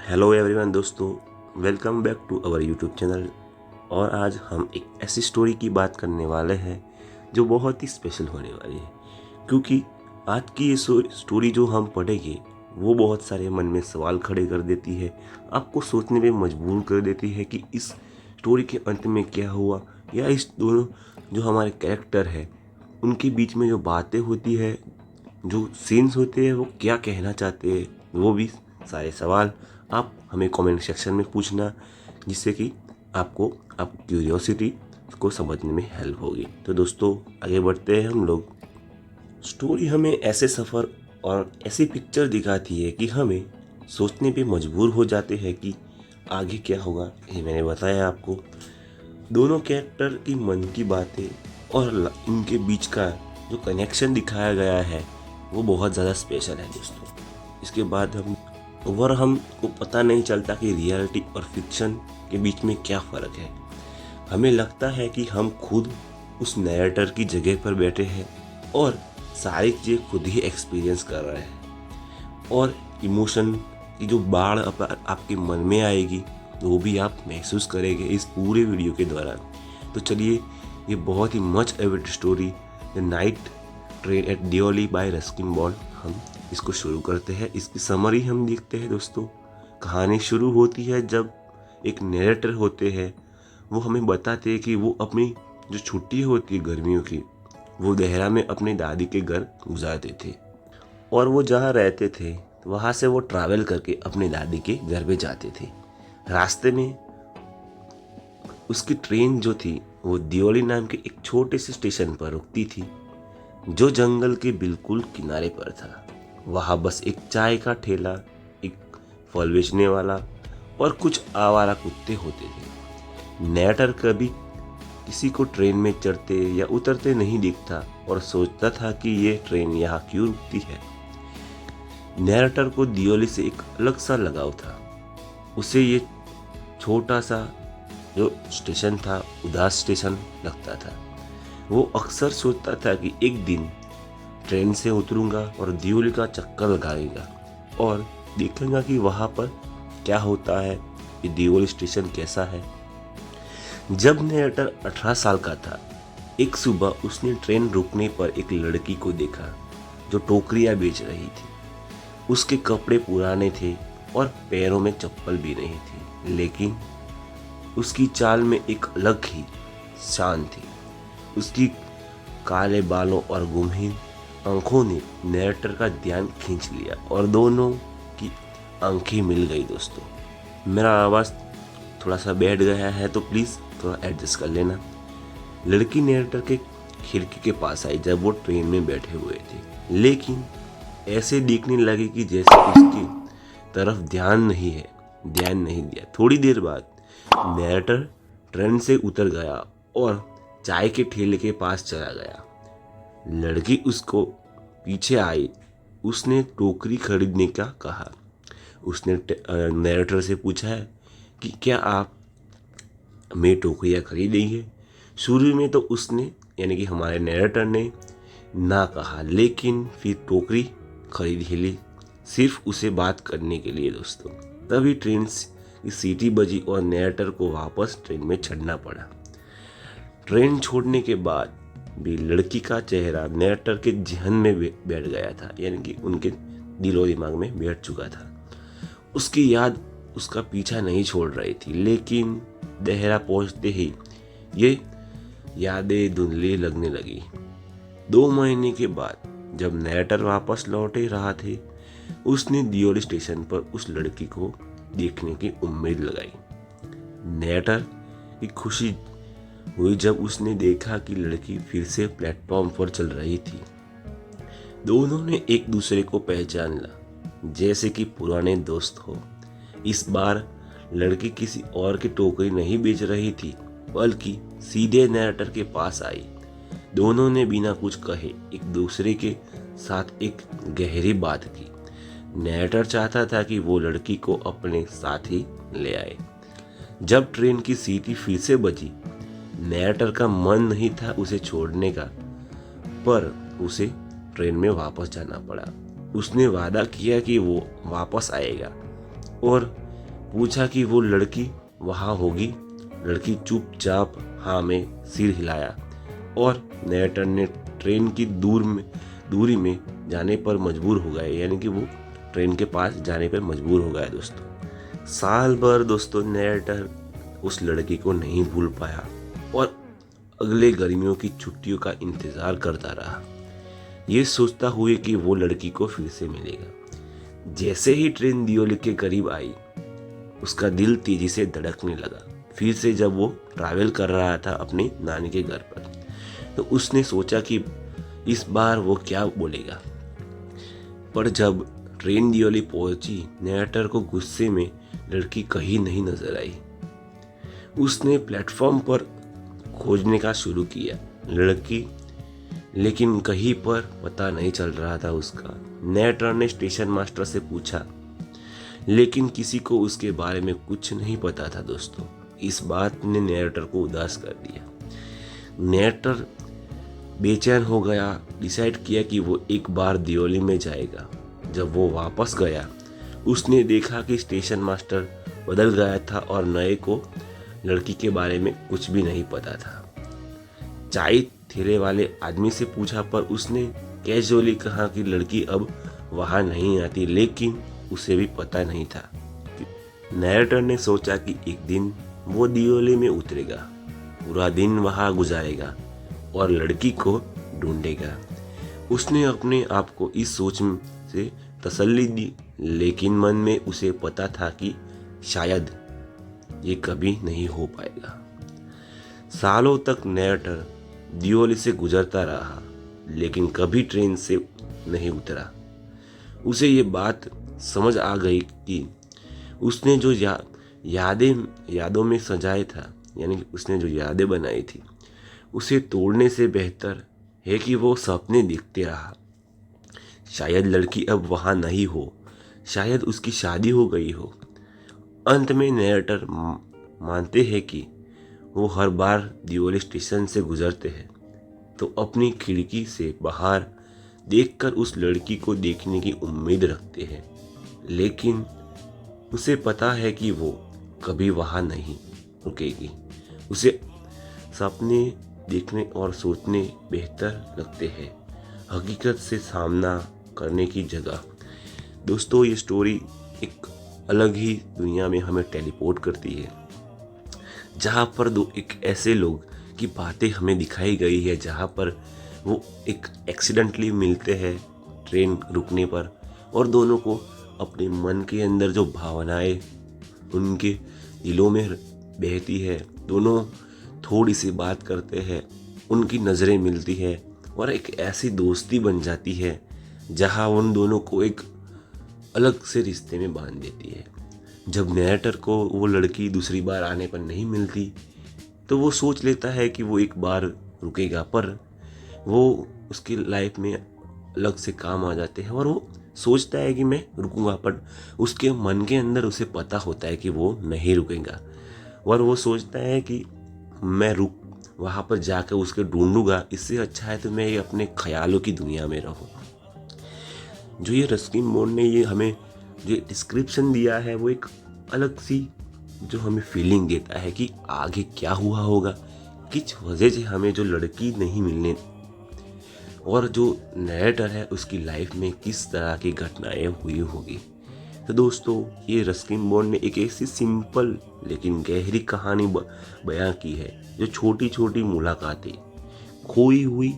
Hello everyone दोस्तों, welcome back to our YouTube channel. और आज हम एक ऐसी स्टोरी की बात करने वाले हैं जो बहुत ही स्पेशल होने वाली है, क्योंकि आज की ये स्टोरी जो हम पढ़ेंगे वो बहुत सारे मन में सवाल खड़े कर देती है, आपको सोचने में मजबूर कर देती है कि इस स्टोरी के अंत में क्या हुआ, या इस दोनों जो हमारे कैरेक्टर है उनके बीच में जो बातें होती है, जो सीन्स होते हैं, वो क्या कहना चाहते हैं। वो भी सारे सवाल आप हमें कमेंट सेक्शन में पूछना, जिससे कि आपको क्यूरियोसिटी को समझने में हेल्प होगी। तो दोस्तों आगे बढ़ते हैं हम लोग। स्टोरी हमें ऐसे सफ़र और ऐसी पिक्चर दिखाती है कि हमें सोचने पे मजबूर हो जाते हैं कि आगे क्या होगा। ये मैंने बताया आपको, दोनों कैरेक्टर की मन की बातें और इनके बीच का जो कनेक्शन दिखाया गया है वो बहुत ज़्यादा स्पेशल है दोस्तों। इसके बाद हमको पता नहीं चलता कि रियलिटी और फिक्शन के बीच में क्या फ़र्क है। हमें लगता है कि हम खुद उस नैरेटर की जगह पर बैठे हैं और सारी चीज़ें खुद ही एक्सपीरियंस कर रहे हैं, और इमोशन की जो बाढ़ आपके मन में आएगी वो भी आप महसूस करेंगे इस पूरे वीडियो के दौरान। तो चलिए, ये बहुत ही much awaited story the night train at Deoli by Ruskin Bond, हम इसको शुरू करते हैं। इसकी समरी हम देखते हैं दोस्तों। कहानी शुरू होती है जब एक नरेटर होते हैं, वो हमें बताते हैं कि वो अपनी जो छुट्टी होती है गर्मियों की, वो देहरा में अपने दादी के घर गुजारते थे, और वो जहाँ रहते थे वहाँ से वो ट्रैवल करके अपने दादी के घर पे जाते थे। रास्ते में उसकी ट्रेन जो थी वो दियोली नाम के एक छोटे से स्टेशन पर रुकती थी, जो जंगल के बिल्कुल किनारे पर था। वहाँ बस एक चाय का ठेला, एक फल बेचने वाला और कुछ आवारा कुत्ते होते थे। नैटर कभी किसी को ट्रेन में चढ़ते या उतरते नहीं दिखता और सोचता था कि ये ट्रेन यहाँ क्यों रुकती है। नैरेटर को दियोली से एक अलग सा लगाव था। उसे ये छोटा सा जो स्टेशन था उदास स्टेशन लगता था। वो अक्सर सोचता था कि एक दिन ट्रेन से उतरूंगा और दियोली का चक्कर लगाएगा और देखूंगा कि वहाँ पर क्या होता है, ये दियोली स्टेशन कैसा है। जब नरेटर 18 साल का था, एक सुबह उसने ट्रेन रुकने पर एक लड़की को देखा जो टोकरियाँ बेच रही थी। उसके कपड़े पुराने थे और पैरों में चप्पल भी नहीं थी, लेकिन उसकी चाल में एक अलग ही शान थी। उसकी काले बालों और गुमहीन आंखों ने नरेटर का ध्यान खींच लिया और दोनों की आंखें मिल गई दोस्तों। मेरा आवाज़ थोड़ा सा बैठ गया है तो प्लीज़ थोड़ा एडजस्ट कर लेना। लड़की नरेटर के खिड़की के पास आई जब वो ट्रेन में बैठे हुए थे, लेकिन ऐसे दिखने लगे कि जैसे उसकी तरफ ध्यान नहीं दिया। थोड़ी देर बाद नरेटर ट्रेन से उतर गया और चाय के ठेले के पास चला गया। लड़की उसको पीछे आई। उसने टोकरी खरीदने का कहा। उसने नरेटर से पूछा है कि क्या आप हमें टोकरियाँ खरीदेंगे। शुरू में तो उसने यानी कि हमारे नरेटर ने ना कहा, लेकिन फिर टोकरी खरीद ही ली, सिर्फ उसे बात करने के लिए दोस्तों। तभी ट्रेन की सीटी बजी और नरेटर को वापस ट्रेन में चढ़ना पड़ा। ट्रेन छोड़ने के बाद भी लड़की का चेहरा नरेटर के जहन में बैठ गया था, यानी कि उनके दिलो दिमाग में बैठ चुका था। उसकी याद उसका पीछा नहीं छोड़ रही थी, लेकिन देहरा पहुंचते ही ये यादें धुंधली लगने लगी। 2 महीने के बाद जब नरेटर वापस लौटे रहा थे, उसने दियोली स्टेशन पर उस लड़की को देखने की उम्मीद लगाई। नरेटर की खुशी हुई जब उसने देखा कि लड़की फिर से प्लेटफॉर्म पर चल रही थी। दोनों ने एक दूसरे को पहचान ला, जैसे कि पुराने दोस्त हो। इस बार लड़की किसी और की टोकरी नहीं बेच रही थी, बल्कि सीधे नरेटर के पास आई। दोनों ने बिना कुछ कहे एक दूसरे के साथ एक गहरी बात की। नरेटर चाहता था कि वो लड़की को अपने साथ ही ले आए। जब ट्रेन की सीटी फिर से बजी, नरेटर का मन नहीं था उसे छोड़ने का, पर उसे ट्रेन में वापस जाना पड़ा। उसने वादा किया कि वो वापस आएगा और पूछा कि वो लड़की वहाँ होगी। लड़की चुपचाप हाँ में सिर हिलाया और नरेटर ने ट्रेन की दूरी में जाने पर मजबूर हो गए, यानी कि वो ट्रेन के पास जाने पर मजबूर हो गया दोस्तों। साल भर दोस्तों नरेटर उस लड़की को नहीं भूल पाया और अगले गर्मियों की छुट्टियों का इंतजार करता रहा, ये सोचता हुए कि वो लड़की को फिर से मिलेगा। जैसे ही ट्रेन दियोली के करीब आई, उसका दिल तेजी से धड़कने लगा। फिर से जब वो ट्रैवल कर रहा था अपनी नानी के घर पर, तो उसने सोचा कि इस बार वो क्या बोलेगा। पर जब ट्रेन दियोली पहुंची, नरेटर को गुस्से में लड़की कहीं नहीं नजर आई। उसने प्लेटफॉर्म पर खोजने का शुरू किया लड़की, लेकिन कहीं पर पता नहीं चल रहा था उसका। नरेटर ने स्टेशन मास्टर से पूछा, लेकिन किसी को उसके बारे में कुछ नहीं पता था दोस्तों। इस बात ने नरेटर को उदास कर दिया। नरेटर बेचैन हो गया, डिसाइड किया कि वो एक बार दियोली में जाएगा। जब वो वापस गया, उसने देखा कि स्टेशन मास्टर बदल गया था और नए को लड़की के बारे में कुछ भी नहीं पता था। चाय ठेले वाले आदमी से पूछा, पर उसने कैजुअली कहा कि लड़की अब वहाँ नहीं आती, लेकिन उसे भी पता नहीं था। नरेटर ने सोचा कि एक दिन वो दियोली में उतरेगा, पूरा दिन वहाँ गुजारेगा और लड़की को ढूंढेगा। उसने अपने आप को इस सोच से तसल्ली दी, लेकिन मन में उसे पता था कि शायद ये कभी नहीं हो पाएगा। सालों तक नरेटर दियोली से गुजरता रहा, लेकिन कभी ट्रेन से नहीं उतरा। उसे ये बात समझ आ गई कि उसने जो यादों में सजाए था, यानी उसने जो यादें बनाई थी, उसे तोड़ने से बेहतर है कि वो सपने देखते रहा। शायद लड़की अब वहाँ नहीं हो, शायद उसकी शादी हो गई हो। अंत में नरेटर मानते हैं कि वो हर बार दियोली स्टेशन से गुजरते हैं तो अपनी खिड़की से बाहर देखकर उस लड़की को देखने की उम्मीद रखते हैं, लेकिन उसे पता है कि वो कभी वहाँ नहीं रुकेगी। उसे सपने देखने और सोचने बेहतर लगते हैं हकीकत से सामना करने की जगह। दोस्तों, ये स्टोरी एक अलग ही दुनिया में हमें टेलीपोर्ट करती है, जहाँ पर एक ऐसे लोग की बातें हमें दिखाई गई है, जहाँ पर वो एक एक्सीडेंटली मिलते हैं ट्रेन रुकने पर और दोनों को अपने मन के अंदर जो भावनाएं उनके दिलों में बहती है, दोनों थोड़ी सी बात करते हैं, उनकी नज़रें मिलती है और एक ऐसी दोस्ती बन जाती है जहाँ उन दोनों को एक अलग से रिश्ते में बांध देती है। जब नरेटर को वो लड़की दूसरी बार आने पर नहीं मिलती तो वो सोच लेता है कि वो एक बार रुकेगा, पर वो उसकी लाइफ में अलग से काम आ जाते हैं और वो सोचता है कि मैं रुकूंगा, पर उसके मन के अंदर उसे पता होता है कि वो नहीं रुकेगा और वो सोचता है कि मैं रुक वहाँ पर जाकर उसके ढूंढूंगा, इससे अच्छा है तो मैं ये अपने ख्यालों की दुनिया में रहूँ। जो ये रस्किन बॉन्ड ने ये हमें जो डिस्क्रिप्शन दिया है वो एक अलग सी जो हमें फीलिंग देता है कि आगे क्या हुआ होगा, किस वजह से हमें जो लड़की नहीं मिलने और जो नरेटर है उसकी लाइफ में किस तरह की घटनाएं हुई होगी। तो दोस्तों, ये रस्किन बॉन्ड ने एक ऐसी सिंपल लेकिन गहरी कहानी बयां की है जो छोटी छोटी मुलाकातें, खोई हुई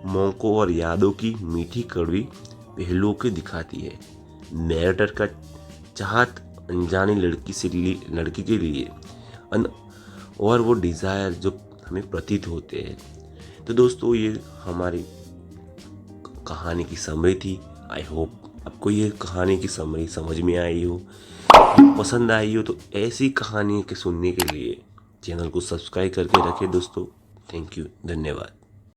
मौकों और यादों की मीठी कड़वी पहलुओं को दिखाती है। नरेटर का चाहत अनजानी लड़की के लिए और वो डिज़ायर जो हमें प्रतीत होते हैं। तो दोस्तों, ये हमारी कहानी की समरी थी। आई होप आपको ये कहानी की समरी समझ में आई हो, पसंद आई हो। तो ऐसी कहानी के सुनने के लिए चैनल को सब्सक्राइब करके रखें दोस्तों। थैंक यू, धन्यवाद।